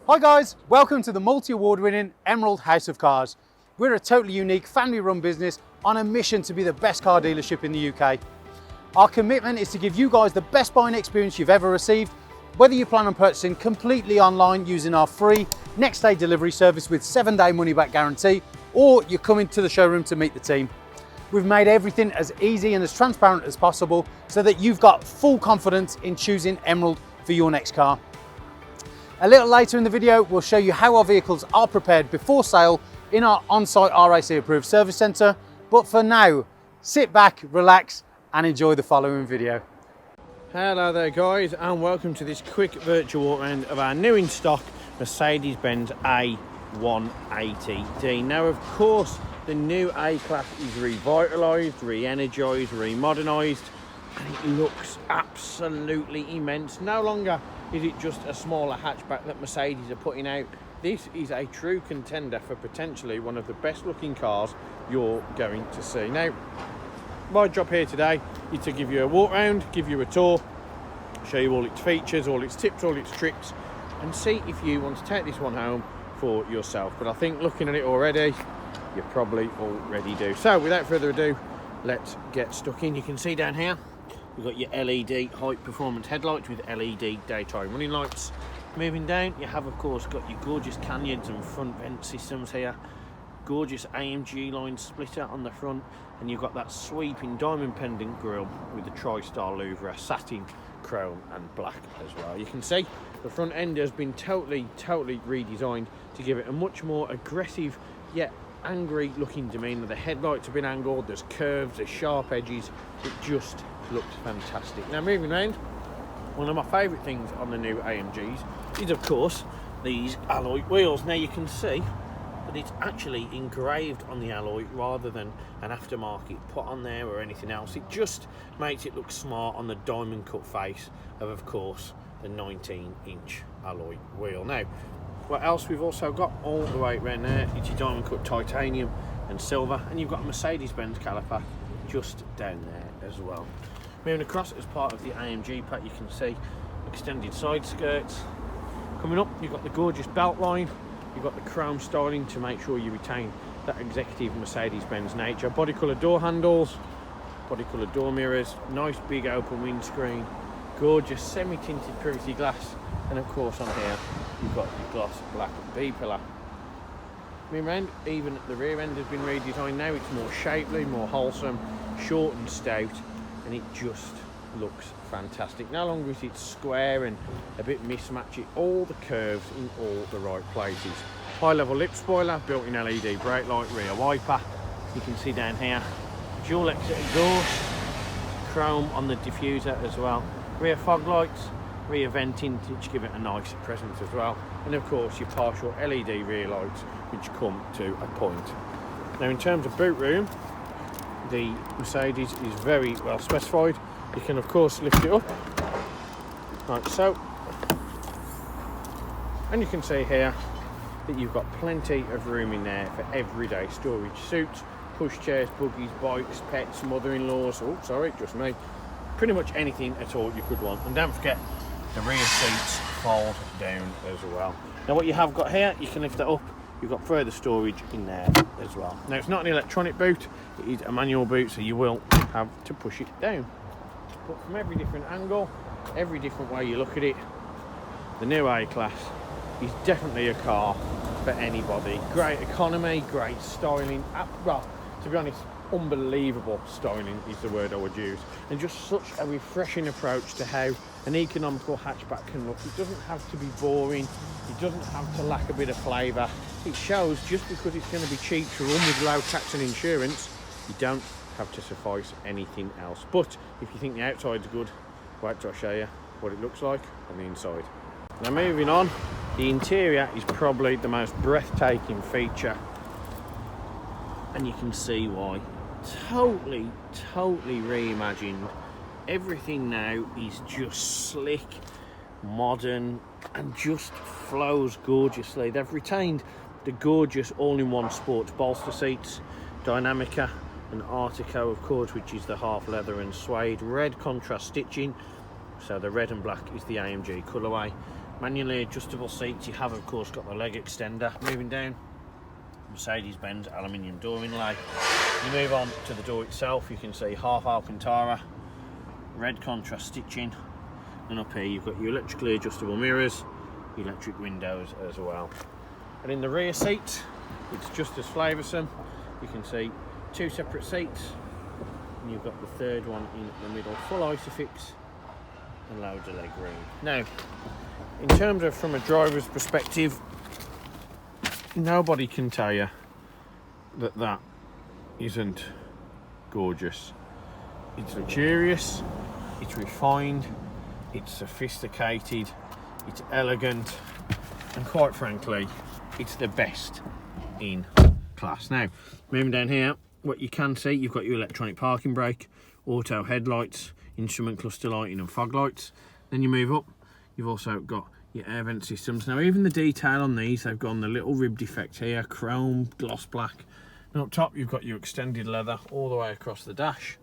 Hi guys, welcome to the multi-award winning Emerald House of Cars. We're a totally unique family run business on a mission to be the best car dealership in the UK. Our commitment is to give you guys the best buying experience you've ever received, whether you plan on purchasing completely online using our free next day delivery service with 7-day money back guarantee, or you're coming to the showroom to meet the team. We've made everything as easy and as transparent as possible so that you've got full confidence in choosing Emerald for your next car. A little later in the video, we'll show you how our vehicles are prepared before sale in our on-site RAC approved service centre. But for now, sit back, relax and enjoy the following video. Hello there guys, and welcome to this quick virtual walk around of our new in stock Mercedes-Benz A180D. Now of course the new A-Class is revitalised, re-energised, remodernised, and it looks absolutely immense. No longer is it just a smaller hatchback that Mercedes are putting out. This is a true contender for potentially one of the best looking cars you're going to see. Now, my job here today is to give you a walk round, give you a tour, show you all its features, all its tips, all its tricks, and see if you want to take this one home for yourself. But I think looking at it already, you probably already do. So without further ado, let's get stuck in. You can see down here, we've got your LED high performance headlights with LED daytime running lights. Moving down, you have of course got your gorgeous canyons and front vent systems here. Gorgeous AMG line splitter on the front, and you've got that sweeping diamond pendant grille with the tri-star Louvre satin, chrome and black as well. You can see the front end has been totally redesigned to give it a much more aggressive yet angry looking demeanour. The headlights have been angled, there's curves, there's sharp edges. It just looks fantastic. Now moving around, one of my favourite things on the new AMGs is of course these alloy wheels. Now you can see that it's actually engraved on the alloy rather than an aftermarket put on there or anything else. It just makes it look smart on the diamond cut face of course the 19-inch alloy wheel. Now what else we've also got all the way around there, it's your diamond cut titanium and silver, and you've got a Mercedes-Benz caliper just down there as well. Moving across as part of the AMG pack, you can see extended side skirts. Coming up, you've got the gorgeous belt line, you've got the chrome styling to make sure you retain that executive Mercedes-Benz nature. Body colour door handles, body colour door mirrors, nice big open windscreen, gorgeous semi-tinted privacy glass, and of course on here you've got your gloss black B-pillar. Moving around, even the rear end has been redesigned now. It's more shapely, more wholesome, short and stout, and it just looks fantastic. No longer is it square and a bit mismatchy, all the curves in all the right places. High level lip spoiler, built-in LED brake light, rear wiper. You can see down here, dual exit exhaust, chrome on the diffuser as well, rear fog lights, rear venting to give it a nice presence as well, and of course your partial LED rear lights which come to a point. Now in terms of boot room, the Mercedes is very well specified. You can of course lift it up like so, and you can see here that you've got plenty of room in there for everyday storage. Suits, pushchairs, buggies, bikes, pets, mother-in-laws, oh sorry, just me, pretty much anything at all you could want. And don't forget the rear seats fold down as well. Now what you have got here, you can lift that up, you've got further storage in there as well. Now it's not an electronic boot, it is a manual boot, so you will have to push it down. But from every different angle, every different way you look at it, the new A-Class is definitely a car for anybody. Great economy, great styling, well, to be honest, unbelievable styling is the word I would use, and just such a refreshing approach to how an economical hatchback can look. It doesn't have to be boring, it doesn't have to lack a bit of flavour. It shows just because it's going to be cheap to run with low tax and insurance, you don't have to suffice anything else. But if you think the outside's good, wait till I show you what it looks like on the inside. Now moving on, the interior is probably the most breathtaking feature, and you can see why. Totally reimagined. Everything now is just slick, modern, and just flows gorgeously. They've retained the gorgeous all-in-one sports bolster seats, DINAMICA and Artico of course, which is the half leather and suede, red contrast stitching, so the red and black is the AMG colourway. Manually adjustable seats. You have of course got the leg extender. Moving down, Mercedes-Benz aluminium door inlay. You move on to the door itself, you can see half Alcantara, red contrast stitching, and up here you've got your electrically adjustable mirrors, electric windows as well. And in the rear seat, it's just as flavoursome. You can see two separate seats, and you've got the third one in the middle, full isofix and loads of leg room. Now, in terms of from a driver's perspective, nobody can tell you that that isn't gorgeous. It's luxurious, it's refined, it's sophisticated, it's elegant, and quite frankly, it's the best in class. Now, moving down here, what you can see, you've got your electronic parking brake, auto headlights, instrument cluster lighting and fog lights. Then you move up, you've also got your air vent systems. Now even the detail on these, they've gone the little rib defect here, chrome, gloss black. And up top you've got your extended leather all the way across the dash.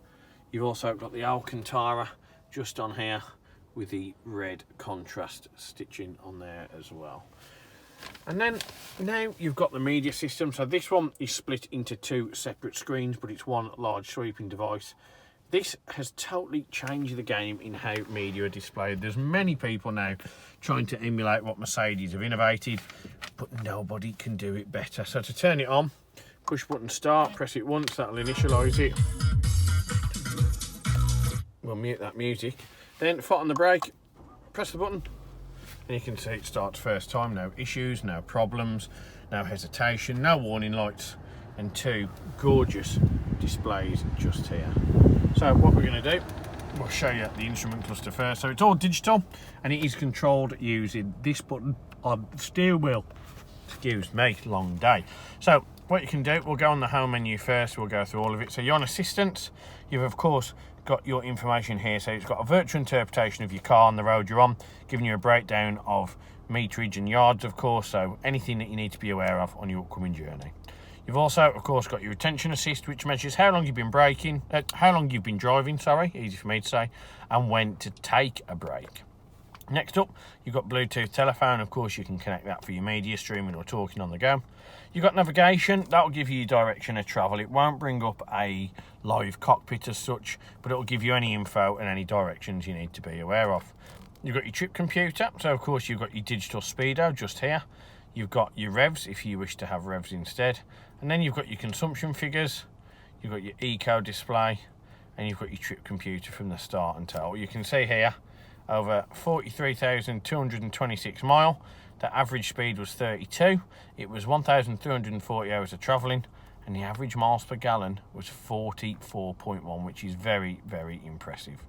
You've also got the Alcantara just on here with the red contrast stitching on there as well. And then now you've got the media system. So this one is split into two separate screens, but it's one large sweeping device. This has totally changed the game in how media are displayed. There's many people now trying to emulate what Mercedes have innovated, but nobody can do it better. So to turn it on, push button start, press it once, that'll initialise it. We'll mute that music. Then foot on the brake, press the button, and you can see it starts first time. No issues, no problems, no hesitation, no warning lights, and two gorgeous displays just here. So what we're going to do, we'll show you the instrument cluster first. So it's all digital, and it is controlled using this button on the steering wheel. Excuse me, long day. So what you can do, we'll go on the home menu first, we'll go through all of it. So you're on assistance, you've of course got your information here. So it's got a virtual interpretation of your car and the road you're on, giving you a breakdown of meterage and yards of course, so anything that you need to be aware of on your upcoming journey. You've also, of course, got your attention assist, which measures how long you've been driving, easy for me to say, and when to take a break. Next up, you've got Bluetooth telephone. Of course, you can connect that for your media streaming or talking on the go. You've got navigation. That will give you direction of travel. It won't bring up a live cockpit as such, but it will give you any info and any directions you need to be aware of. You've got your trip computer. So, of course, you've got your digital speedo just here. You've got your revs if you wish to have revs instead. And then you've got your consumption figures, you've got your eco display, and you've got your trip computer from the start and total. You can see here, over 43,226 mile, the average speed was 32, it was 1,340 hours of travelling, and the average miles per gallon was 44.1, which is very, very impressive.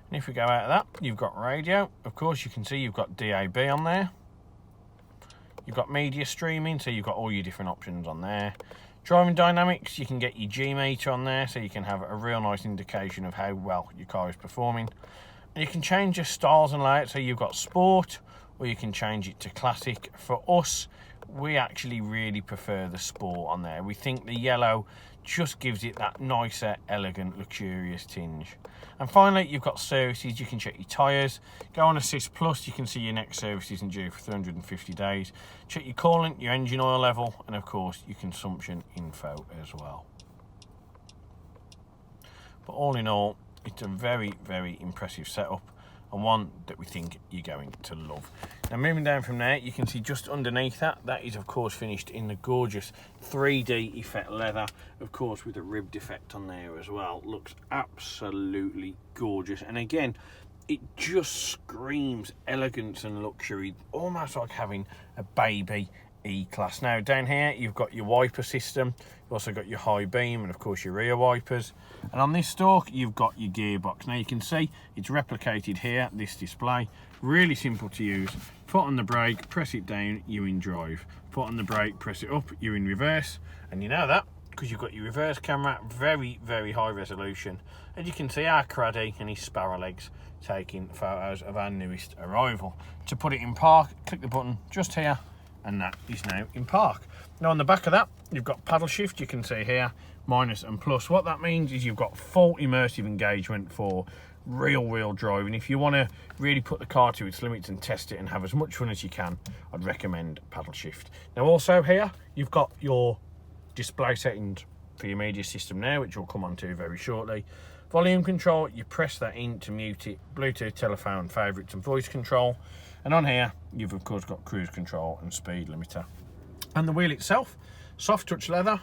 And if we go out of that, you've got radio. Of course, you can see you've got DAB on there. You've got media streaming, so you've got all your different options on there. Driving dynamics, you can get your G meter on there, so you can have a real nice indication of how well your car is performing. And you can change your styles and layout, so you've got sport, or you can change it to classic. For us, we actually really prefer the sport on there. We think the yellow just gives it that nicer, elegant, luxurious tinge. And finally, you've got services. You can check your tyres. Go on Assist Plus, you can see your next service isn't due for 350 days. Check your coolant, your engine oil level, and of course, your consumption info as well. But all in all, it's a very, very impressive setup, and one that we think you're going to love. Now moving down from there, you can see just underneath that, that is of course finished in the gorgeous 3D effect leather, of course with a rib defect on there as well. Looks absolutely gorgeous, and again, it just screams elegance and luxury, almost like having a baby E-Class. Now down here you've got your wiper system, you've also got your high beam and of course your rear wipers, and on this stalk you've got your gearbox. Now you can see it's replicated here, this display, really simple to use. Foot on the brake, press it down, you're in drive. Foot on the brake, press it up, you're in reverse, and you know that because you've got your reverse camera, very, very high resolution, and you can see our Craddy and his sparrow legs taking photos of our newest arrival. To put it in park, click the button just here, and that is now in park. Now on the back of that, you've got paddle shift, you can see here, minus and plus. What that means is you've got full immersive engagement for real drive. And if you want to really put the car to its limits and test it and have as much fun as you can, I'd recommend paddle shift. Now also here, you've got your display settings for your media system now, which we'll come on to very shortly. Volume control, you press that in to mute it. Bluetooth, telephone, favourites and voice control. And on here, you've of course got cruise control and speed limiter. And the wheel itself, soft touch leather,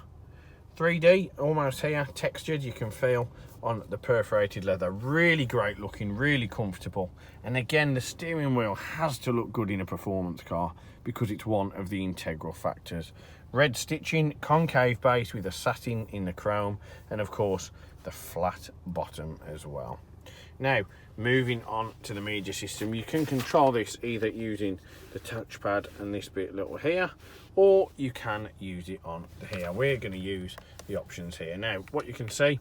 3D, almost here, textured, you can feel on the perforated leather. Really great looking, really comfortable. And again, the steering wheel has to look good in a performance car because it's one of the integral factors. Red stitching, concave base with a satin in the chrome, and of course the flat bottom as well. Now, moving on to the media system, you can control this either using the touchpad and this bit little here, or you can use it on here. We're going to use the options here. Now, what you can see,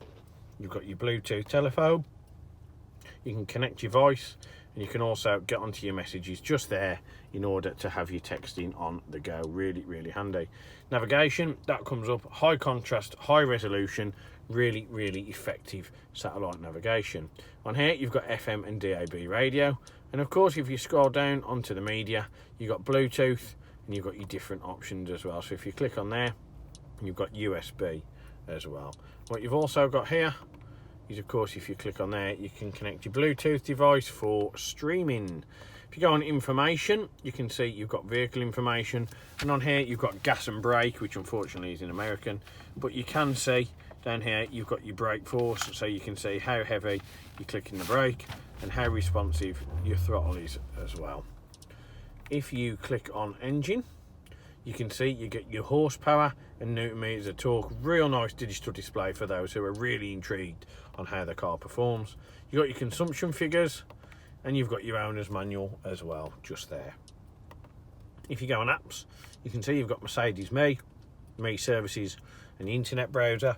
you've got your Bluetooth telephone, you can connect your voice, and you can also get onto your messages just there in order to have your texting on the go. Really handy. Navigation, that comes up, high contrast, high resolution, really effective satellite navigation. On here you've got FM and DAB radio, and of course if you scroll down onto the media, you've got Bluetooth and you've got your different options as well. So if you click on there, you've got USB as well. What you've also got here is, of course, if you click on there, you can connect your Bluetooth device for streaming. If you go on information, you can see you've got vehicle information, and on here you've got gas and brake, which unfortunately is in American, but you can see down here you've got your brake force, so you can see how heavy you're clicking the brake and how responsive your throttle is as well. If you click on engine, you can see you get your horsepower and newton meters of torque. Real nice digital display for those who are really intrigued on how the car performs. You've got your consumption figures, and you've got your owner's manual as well, just there. If you go on apps, you can see you've got Mercedes-Me, Me Services, and the internet browser.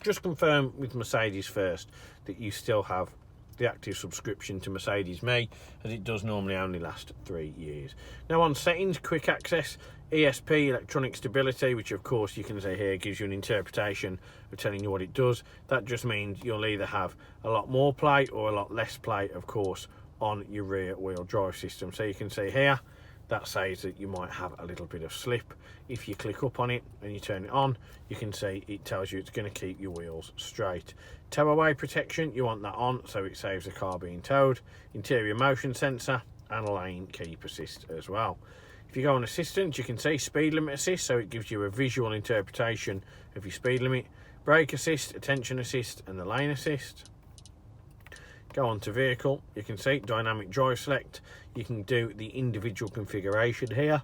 Just confirm with Mercedes first that you still have the active subscription to Mercedes-Me, as it does normally only last 3 years. Now on settings, quick access, Esp Electronic Stability, which of course you can see here gives you an interpretation of telling you what it does. That just means you'll either have a lot more play or a lot less play, of course, on your rear wheel drive system. So you can see here, that says that you might have a little bit of slip. If you click up on it and you turn it on, you can see it tells you it's going to keep your wheels straight. Tow away protection, you want that on so it saves the car being towed. Interior motion sensor and lane keep assist as well. If you go on assistant, you can see speed limit assist, so it gives you a visual interpretation of your speed limit. Brake assist, attention assist, and the lane assist. Go on to vehicle, you can see dynamic drive select. You can do the individual configuration here.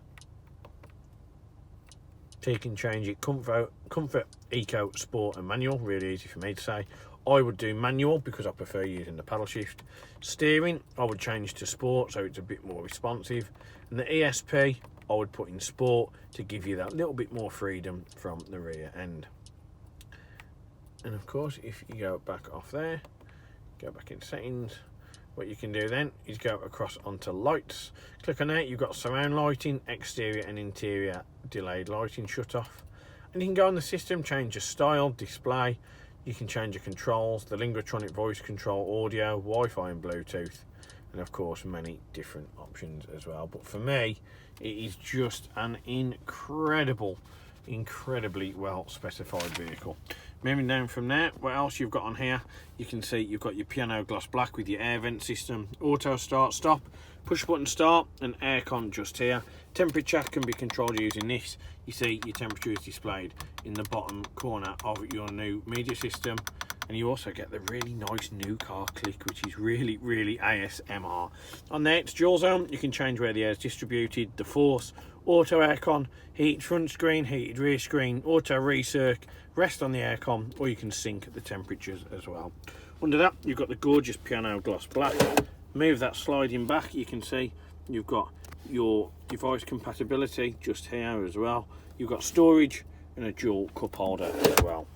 So you can change it comfort, eco, sport, and manual. Really easy for me to say. I would do manual because I prefer using the paddle shift. Steering, I would change to sport so it's a bit more responsive. And the ESP, I would put in sport to give you that little bit more freedom from the rear end. And of course, if you go back off there, go back in settings, what you can do then is go across onto lights. Click on that, you've got surround lighting, exterior and interior delayed lighting shut off. And you can go on the system, change your style, display. You can change your controls, the Lingotronic voice control, audio, Wi-Fi and Bluetooth, and of course many different options as well. But for me, it is just an incredibly well specified vehicle. Moving down from there, what else you've got on here, you can see you've got your piano gloss black with your air vent system, auto start stop, push button start, and aircon just here. Temperature can be controlled using this. You see your temperature is displayed in the bottom corner of your new media system, and you also get the really nice new car click, which is really ASMR. On there, it's dual zone. You can change where the air is distributed, the force, auto aircon, heated front screen, heated rear screen, auto recirc, rest on the aircon, or you can sync the temperatures as well. Under that, you've got the gorgeous piano gloss black. Move that sliding back, you can see you've got your device compatibility just here as well. You've got storage and a dual cup holder as well.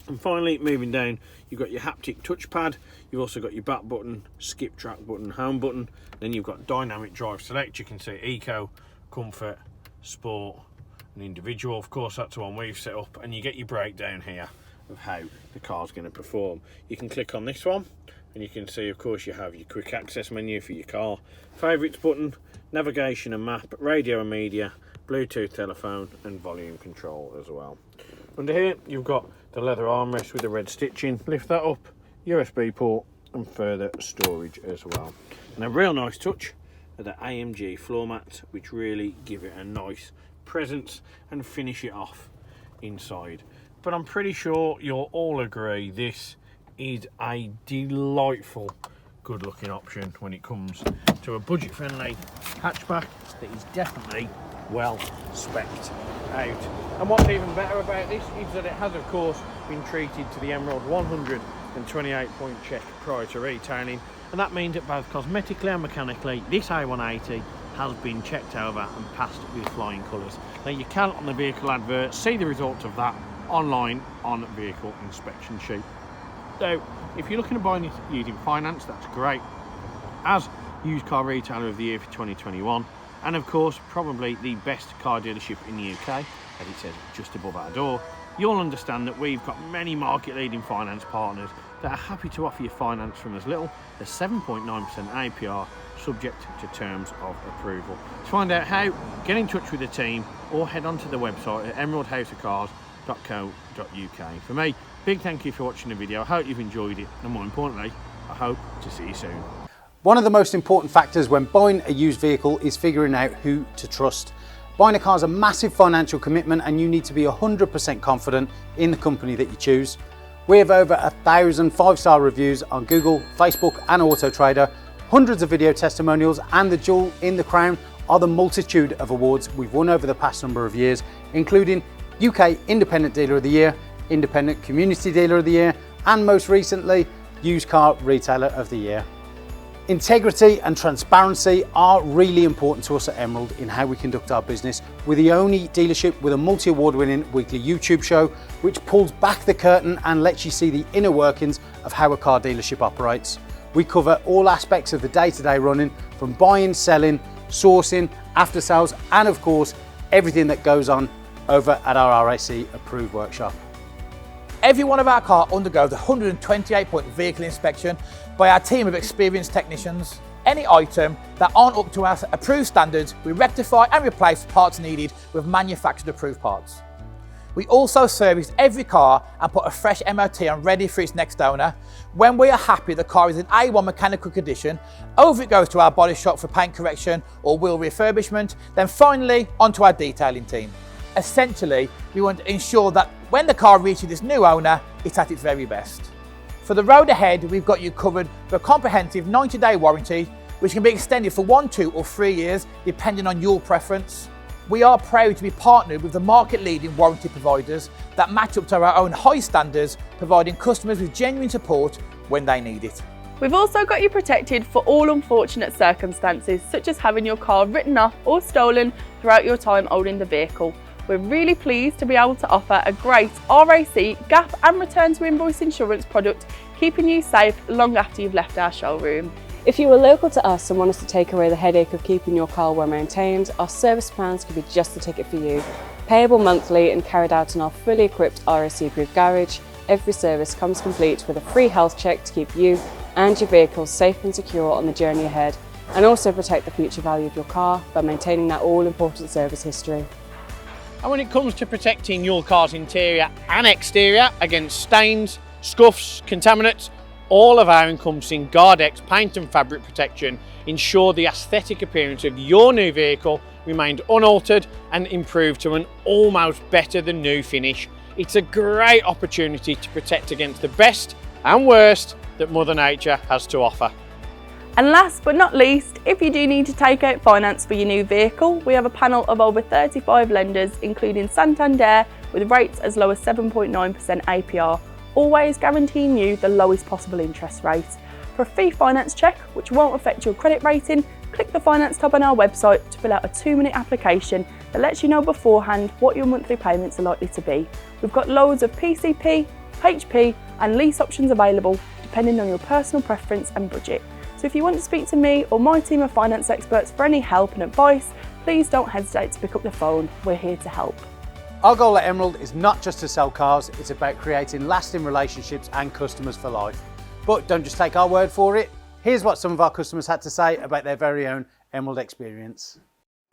And finally, moving down, you've got your haptic touchpad. You've also got your back button, skip track button, home button. Then you've got dynamic drive select. You can see eco, comfort, sport, and individual. Of course, that's the one we've set up, and you get your breakdown here of how the car's going to perform. You can click on this one and you can see, of course, you have your quick access menu for your car, favourites button, navigation and map, radio and media, Bluetooth telephone and volume control as well. Under here you've got the leather armrest with the red stitching. Lift that up, USB port and further storage as well. And a real nice touch are the AMG floor mats, which really give it a nice presence and finish it off inside. But I'm pretty sure you'll all agree this is a delightful, good looking option when it comes to a budget friendly hatchback that is definitely well spec'd out. And what's even better about this is that it has, of course, been treated to the Emerald 128 point check prior to retailing, and that means that both cosmetically and mechanically this A180 has been checked over and passed with flying colours. Now you can, on the vehicle advert, see the results of that online on vehicle inspection sheet. So if you're looking at buying this using finance, that's great. As used car retailer of the year for 2021, and of course probably the best car dealership in the UK, as it says just above our door, you'll understand that we've got many market leading finance partners that are happy to offer you finance from as little as 7.9% APR, subject to terms of approval. To find out how, get in touch with the team or head onto the website at emeraldhouseofcars.co.uk. For me, big thank you for watching the video. I hope you've enjoyed it, and more importantly, I hope to see you soon. One of the most important factors when buying a used vehicle is figuring out who to trust. Buying a car is a massive financial commitment, and you need to be 100% confident in the company that you choose. We have over 1,000 5-star reviews on Google, Facebook and Auto Trader, hundreds of video testimonials, and the jewel in the crown are the multitude of awards we've won over the past number of years, including UK Independent Dealer of the Year, Independent Community Dealer of the Year, and most recently, Used Car Retailer of the Year. Integrity and transparency are really important to us at Emerald in how we conduct our business. We're the only dealership with a multi-award winning weekly YouTube show which pulls back the curtain and lets you see the inner workings of how a car dealership operates. We cover all aspects of the day-to-day running, from buying, selling, sourcing, after sales, and of course everything that goes on over at our RAC approved workshop. Every one of our cars undergoes a 128 point vehicle inspection by our team of experienced technicians. Any item that aren't up to our approved standards, we rectify and replace parts needed with manufactured approved parts. We also service every car and put a fresh MOT on ready for its next owner. When we are happy the car is in A1 mechanical condition, over it goes to our body shop for paint correction or wheel refurbishment, then finally onto our detailing team. Essentially, we want to ensure that when the car reaches its new owner, it's at its very best. For the road ahead, we've got you covered for a comprehensive 90-day warranty, which can be extended for 1, 2 or 3 years, depending on your preference. We are proud to be partnered with the market-leading warranty providers that match up to our own high standards, providing customers with genuine support when they need it. We've also got you protected for all unfortunate circumstances, such as having your car written off or stolen throughout your time owning the vehicle. We're really pleased to be able to offer a great RAC, gap and return to invoice insurance product, keeping you safe long after you've left our showroom. If you are local to us and want us to take away the headache of keeping your car well maintained, our service plans could be just the ticket for you. Payable monthly and carried out in our fully equipped RAC approved garage, every service comes complete with a free health check to keep you and your vehicle safe and secure on the journey ahead, and also protect the future value of your car by maintaining that all-important service history. And when it comes to protecting your car's interior and exterior against stains, scuffs, contaminants, all of our encompassing Guardex paint and fabric protection ensure the aesthetic appearance of your new vehicle remained unaltered and improved to an almost better than new finish. It's a great opportunity to protect against the best and worst that Mother Nature has to offer. And last but not least, if you do need to take out finance for your new vehicle, we have a panel of over 35 lenders, including Santander, with rates as low as 7.9% APR, always guaranteeing you the lowest possible interest rate. For a free finance check, which won't affect your credit rating, click the finance tab on our website to fill out a 2-minute application that lets you know beforehand what your monthly payments are likely to be. We've got loads of PCP, HP and lease options available, depending on your personal preference and budget. So if you want to speak to me or my team of finance experts for any help and advice, please don't hesitate to pick up the phone. We're here to help. Our goal at Emerald is not just to sell cars, it's about creating lasting relationships and customers for life. But don't just take our word for it. Here's what some of our customers had to say about their very own Emerald experience.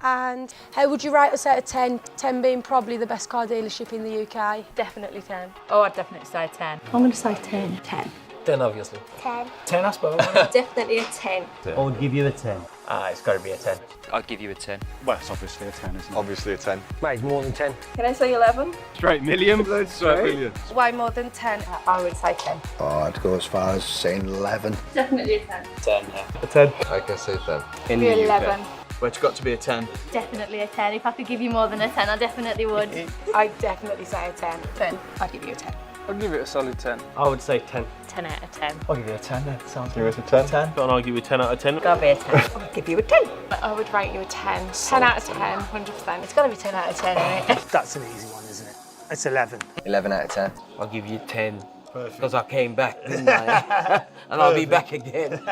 And how would you rate us out of 10? 10 being probably the best car dealership in the UK. Definitely 10. Oh, I'd definitely say 10. I'm going to say 10. 10. 10, obviously. 10. 10, I suppose. Definitely a 10. I would give you a 10. It's got to be a 10. I'd give you a 10. Well, it's obviously a 10, isn't it? Obviously a 10. Mate, more than 10. Can I say 11? Straight million. Straight million. Way more than 10. I would say 10. Oh, I'd go as far as saying 11. Definitely a 10. 10, yeah. A 10. I can say 10. In the 11. But it's got to be a 10. Definitely a 10. If I could give you more than a 10, I definitely would. I'd definitely say a 10. 10. I'd give you a 10. I'd give it a solid 10. I would say 10. 10 out of 10. I'll give you a 10 then. Sounds Give us a 10. 10. And I'll give you 10 out of 10. Gotta be a 10. I'd give you a 10. I would rate you a 10. 10 out of 10, 100%. It's gotta be 10 out of 10, isn't it? That's an easy one, isn't it? It's 11. 11 out of 10. I'll give you 10. Because I came back, didn't I? And I'll be back again.